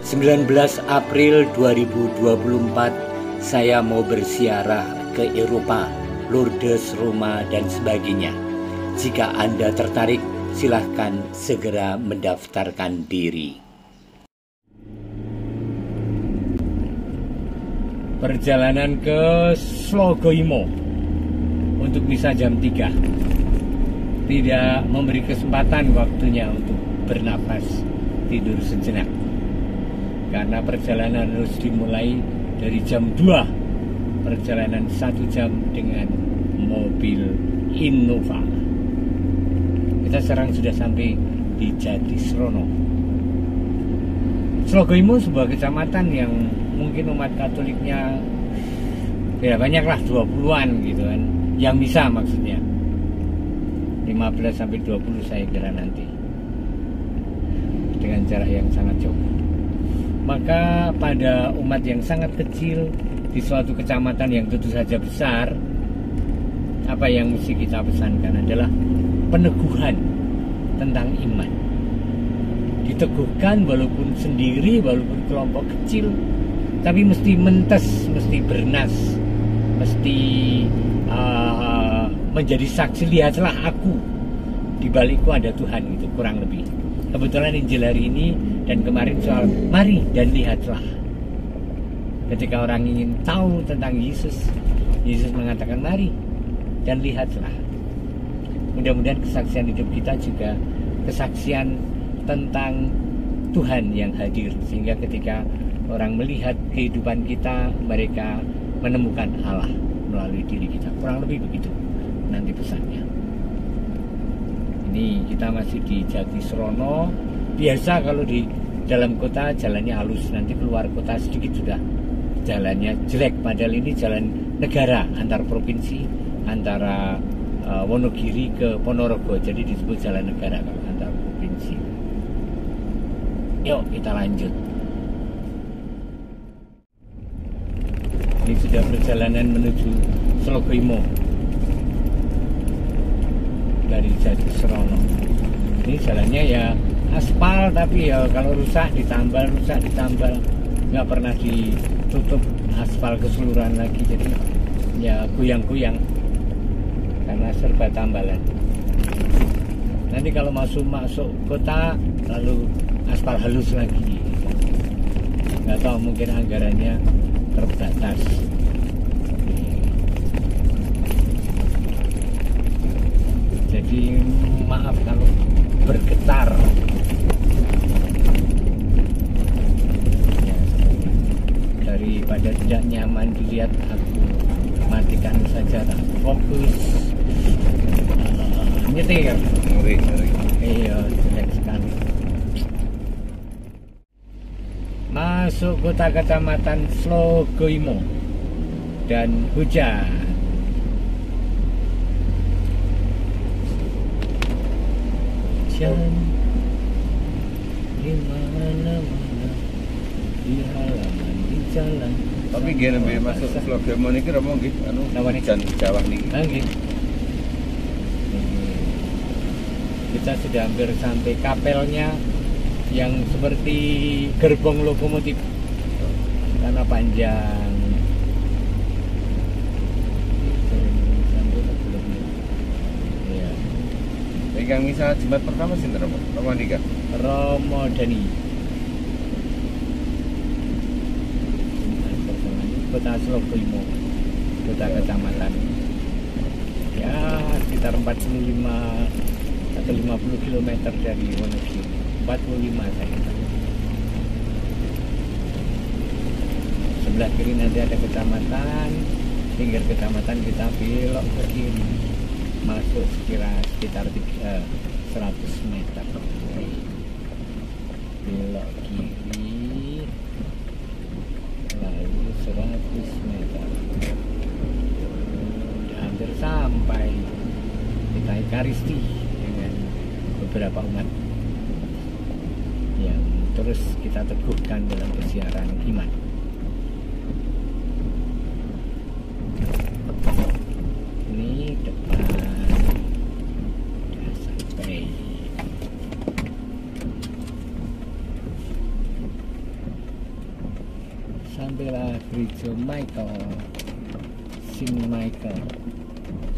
19 April 2024 saya mau bersiarah ke Eropa, Lourdes, Roma, dan sebagainya. Jika Anda tertarik, silahkan segera mendaftarkan diri. Perjalanan ke Slogoimo untuk misa jam 3. Tidak memberi kesempatan waktunya untuk bernafas, tidur sejenak. Karena perjalanan harus dimulai dari jam 2. Perjalanan 1 jam dengan mobil Innova. Kita sekarang sudah sampai di Jatisrono. Slogoimo sebuah kecamatan yang mungkin umat Katoliknya ya banyaklah 20-an gitu kan. Yang misa maksudnya 15-20 saya kira nanti, dengan jarak yang sangat jauh. Maka pada umat yang sangat kecil di suatu kecamatan yang tentu saja besar, apa yang mesti kita pesankan adalah peneguhan tentang iman. Diteguhkan walaupun sendiri, walaupun kelompok kecil, tapi mesti mentes, mesti bernas, mesti menjadi saksi. Lihatlah aku, di balikku ada Tuhan, gitu kurang lebih. Kebetulan Injil hari ini dan kemarin soal mari dan lihatlah. Ketika orang ingin tahu tentang Yesus, Yesus mengatakan mari dan lihatlah. Mudah-mudahan kesaksian hidup kita juga kesaksian tentang Tuhan yang hadir, sehingga ketika orang melihat kehidupan kita, mereka menemukan Allah melalui diri kita. Kurang lebih begitu nanti pesannya. Ini kita masih di Jatisrono. Biasa kalau di dalam kota jalannya halus, nanti keluar kota sedikit sudah jalannya jelek. Padahal ini jalan negara antar provinsi, antara Wonogiri ke Ponorogo. Jadi disebut jalan negara kalau antar provinsi. Yuk kita lanjut. Ini sudah perjalanan menuju Slogoimo dari Jatisrono. Ini jalannya ya aspal, tapi ya kalau rusak ditambal, nggak pernah ditutup aspal keseluruhan lagi, jadi ya goyang-goyang karena serba tambalan. Nanti kalau masuk kota lalu aspal halus lagi, nggak tahu, mungkin anggarannya terbatas. Jadi maaf kalau bergetar ya, daripada tidak nyaman dilihat, aku matikan saja, tak fokus nyetir. Iya, jelek sekali. Masuk kota kecamatan Slogoimo dan hujan. Di mana-mana, di halaman, di jalan. Tapi gini masuk Slogoimo niki romo nggih anu jan Jawa niki. Nggih. Kita sudah hampir sampai kapelnya yang seperti gerbong lokomotif karena panjang. Yang misa Jumat pertama sih Romo Andika. Romo Dani. Kota Slogoimo, kota kecamatan. Ya sekitar 45 atau 50 km dari Wonogiri. 45 saya kira. Sebelah kiri nanti ada kecamatan. Pinggir kecamatan kita belok ke kiri, masuk sekitar 100 meter. Belok kiri, lalu 100 meter. Udah hampir sampai. Kita Ekaristi dengan beberapa umat yang terus kita teguhkan dalam persiaran iman. Ini depan udah sampai. sampailah gereja Michael, Sim Michael.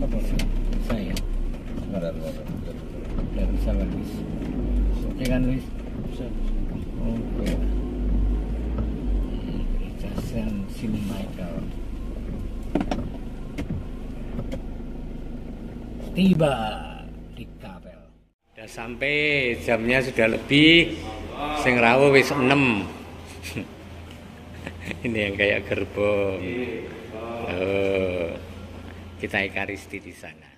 Siapa sih? Saya. Benar. Udah bisa Luis. Ya kan Luis? Bisa. Oke. Gereja Sim Michael. Tiba di kapel. Udah sampai, jamnya sudah lebih. Sing rawuh wis 6. Ini yang kayak gerbong. Oh, kita ekaristi di sana.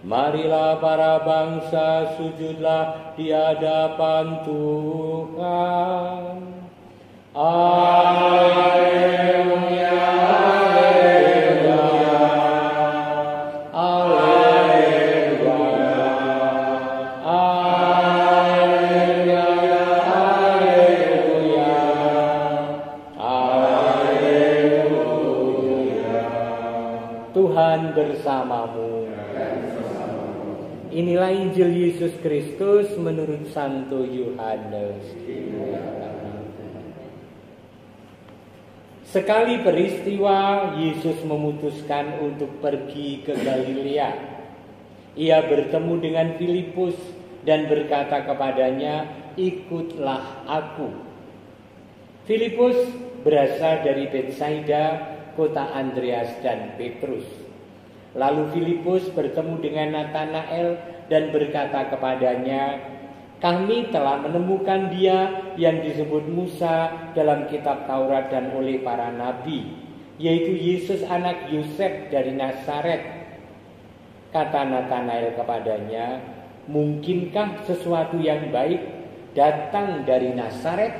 Marilah para bangsa sujudlah di hadapan Tuhan. Haleluya, haleluya, haleluya, haleluya, haleluya. Tuhan bersamamu. Inilah Injil Yesus Kristus menurut Santo Yohanes. Sekali peristiwa, Yesus memutuskan untuk pergi ke Galilea. Ia bertemu dengan Filipus dan berkata kepadanya, "Ikutlah aku." Filipus berasal dari Betsaida, kota Andreas dan Petrus. Lalu Filipus bertemu dengan Natanael dan berkata kepadanya, "Kami telah menemukan Dia yang disebut Musa dalam kitab Taurat dan oleh para nabi, yaitu Yesus anak Yosef dari Nazaret." Kata Natanael kepadanya, "Mungkinkah sesuatu yang baik datang dari Nazaret?"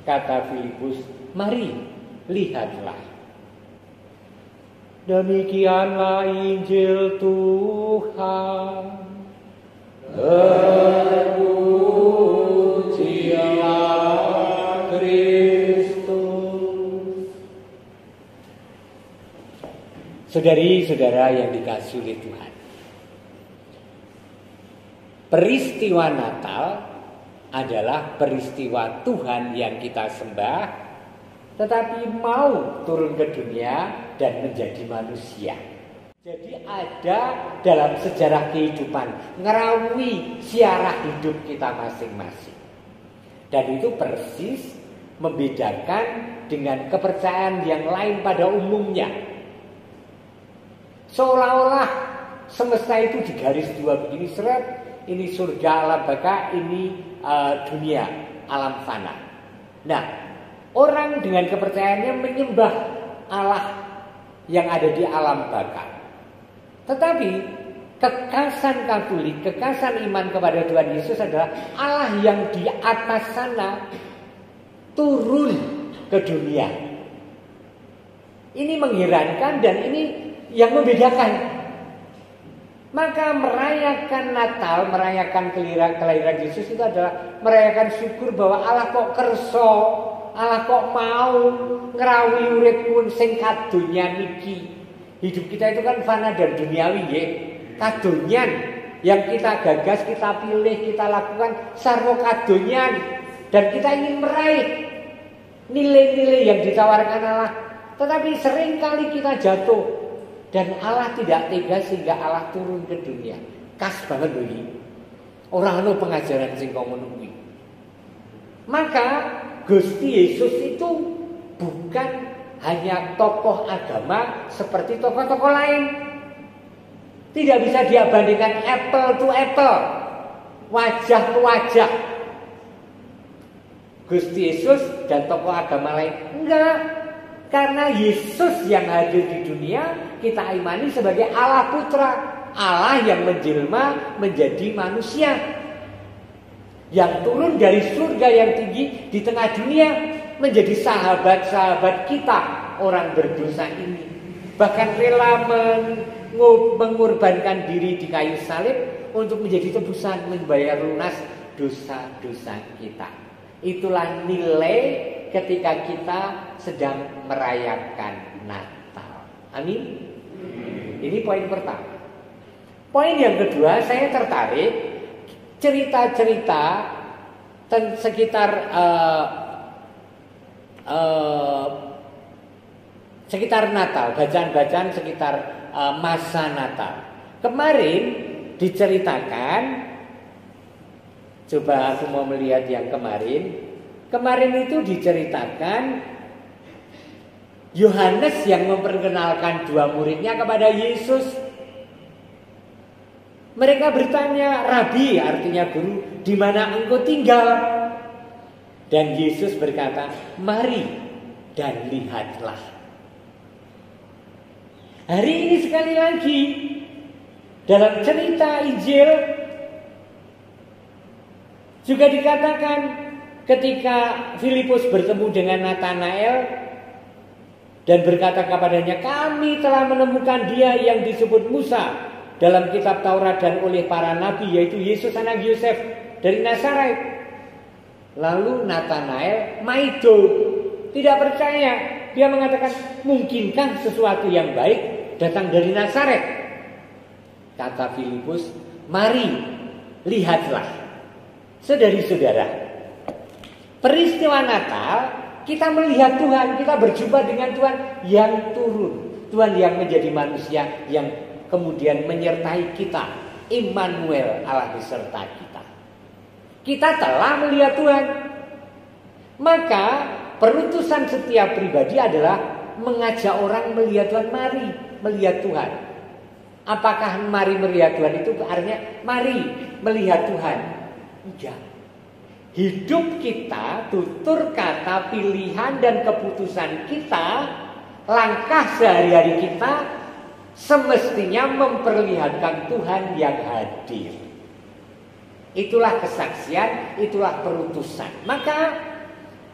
Kata Filipus, "Mari, lihatlah." Demikianlah Injil Tuhan. Terpujilah Kristus. Saudari-saudara yang dikasihi oleh Tuhan, peristiwa Natal adalah peristiwa Tuhan yang kita sembah, tetapi mau turun ke dunia dan menjadi manusia. Jadi ada dalam sejarah kehidupan ngerawi siarah hidup kita masing-masing. Dan itu persis membedakan dengan kepercayaan yang lain pada umumnya. Seolah-olah semesta itu digaris dua begini seret, ini surga alam baka, ini dunia alam fana. Nah, orang dengan kepercayaannya menyembah Allah yang ada di alam baka. Tetapi kekasan Katolik, kekasan iman kepada Tuhan Yesus adalah Allah yang di atas sana turun ke dunia. Ini mengherankan dan ini yang membedakan. Maka merayakan Natal, merayakan kelahiran Yesus itu adalah merayakan syukur bahwa Allah kok kerso, Allah kok mau ngerawi uripku sing kadonyan iki. Hidup kita itu kan fana dan duniawi nggih. Kadonyan yang kita gagas, kita pilih, kita lakukan sarwa kadonyan, dan kita ingin meraih nilai-nilai yang ditawarkan Allah. Tetapi seringkali kita jatuh dan Allah tidak tega sehingga Allah turun ke dunia. Kas banget lho iki. Ora ono pengajaran sing kok ngono kuwi. Maka Gusti Yesus itu bukan hanya tokoh agama seperti tokoh-tokoh lain. Tidak bisa diabandingkan apple to apple, wajah ke wajah. Gusti Yesus dan tokoh agama lain enggak. Karena Yesus yang hadir di dunia kita imani sebagai Allah Putra, Allah yang menjelma menjadi manusia, yang turun dari surga yang tinggi di tengah dunia menjadi sahabat-sahabat kita orang berdosa ini. Bahkan rela mengorbankan diri di kayu salib untuk menjadi tebusan, membayar lunas dosa-dosa kita. Itulah nilai ketika kita sedang merayakan Natal. Amin. Ini poin pertama. Poin yang kedua, saya tertarik cerita-cerita sekitar Natal, bacaan-bacaan sekitar masa Natal. Kemarin diceritakan, coba aku mau melihat yang kemarin. Kemarin itu diceritakan Yohanes yang memperkenalkan dua muridnya kepada Yesus. Mereka bertanya, "Rabi," artinya guru, "di mana engkau tinggal?" Dan Yesus berkata, "Mari dan lihatlah." Hari ini sekali lagi dalam cerita Injil juga dikatakan ketika Filipus bertemu dengan Natanael dan berkata kepadanya, "Kami telah menemukan dia yang disebut Musa dalam kitab Taurat dan oleh para nabi, yaitu Yesus anak Yosef dari Nazaret." Lalu Natanael maido, tidak percaya. Dia mengatakan, "Mungkinkah sesuatu yang baik datang dari Nazaret?" Kata Filipus, "Mari, lihatlah." Saudari-saudara, peristiwa Natal kita melihat Tuhan, kita berjumpa dengan Tuhan yang turun, Tuhan yang menjadi manusia, yang kemudian menyertai kita. Immanuel, Allah beserta kita. Kita telah melihat Tuhan. Maka perutusan setiap pribadi adalah mengajak orang melihat Tuhan. Mari melihat Tuhan. Apakah mari melihat Tuhan itu artinya mari melihat Tuhan? Tidak. Hidup kita, tutur kata, pilihan dan keputusan kita, langkah sehari-hari kita semestinya memperlihatkan Tuhan yang hadir. Itulah kesaksian, itulah perutusan. Maka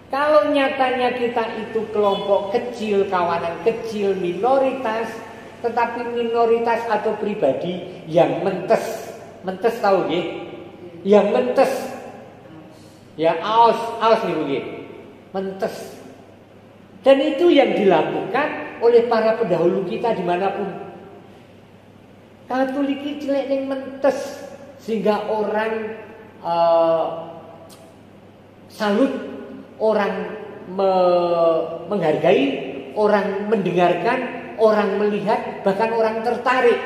kalau nyatanya kita itu kelompok kecil, kawanan kecil, minoritas, tetapi minoritas atau pribadi yang mentes tahu nggih? Yang mentes. Ya aus nih begini, mentes. Dan itu yang dilakukan oleh para pendahulu kita dimanapun. Katolik iki cilik ning mentes sehingga orang salut, orang menghargai, orang mendengarkan, orang melihat, bahkan orang tertarik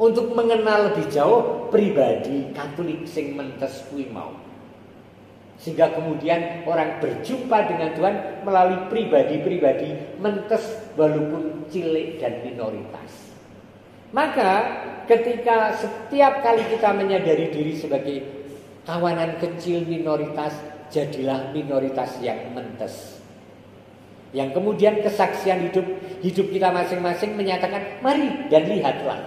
untuk mengenal lebih jauh pribadi Katolik sing mentes kuwi mau. Sehingga kemudian orang berjumpa dengan Tuhan melalui pribadi-pribadi mentes walaupun cilik dan minoritas. Maka ketika setiap kali kita menyadari diri sebagai kawanan kecil minoritas, jadilah minoritas yang mentes. Yang kemudian kesaksian hidup kita masing-masing menyatakan, mari dan lihatlah.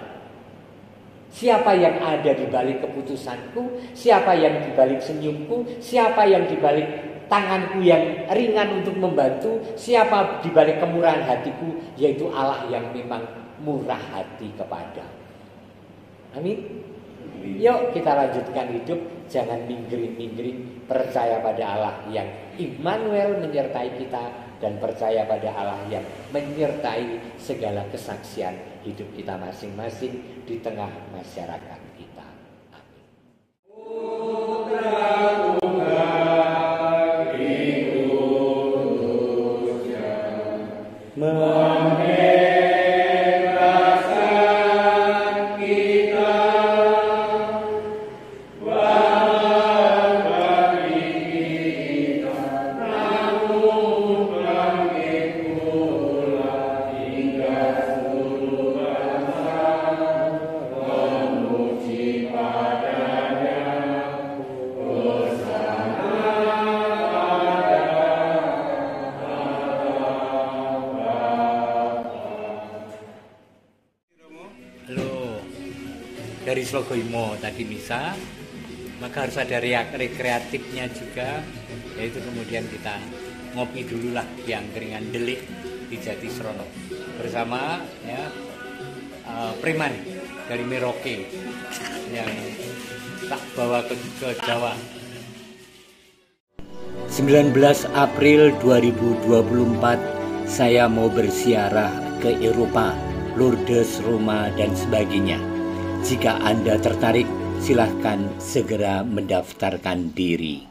Siapa yang ada di balik keputusanku, siapa yang di balik senyumku, siapa yang di balik tanganku yang ringan untuk membantu, siapa di balik kemurahan hatiku, yaitu Allah yang memang murah hati kepada. Amin. Yuk kita lanjutkan hidup, jangan minggering-minggering, percaya pada Allah yang Immanuel menyertai kita, dan percaya pada Allah yang menyertai segala kesaksian hidup kita masing-masing di tengah masyarakat kita. Amin. Dari Slogoimo tadi misa, maka harus ada rekreatifnya juga, yaitu kemudian kita ngopi dulu lah di angkringan Delik di Jatisrono bersama ya preman dari Merauke yang tak bawa ke Jawa. 19 April 2024 saya mau berziarah ke Eropa, Lourdes, Roma dan sebagainya. Jika Anda tertarik, silahkan segera mendaftarkan diri.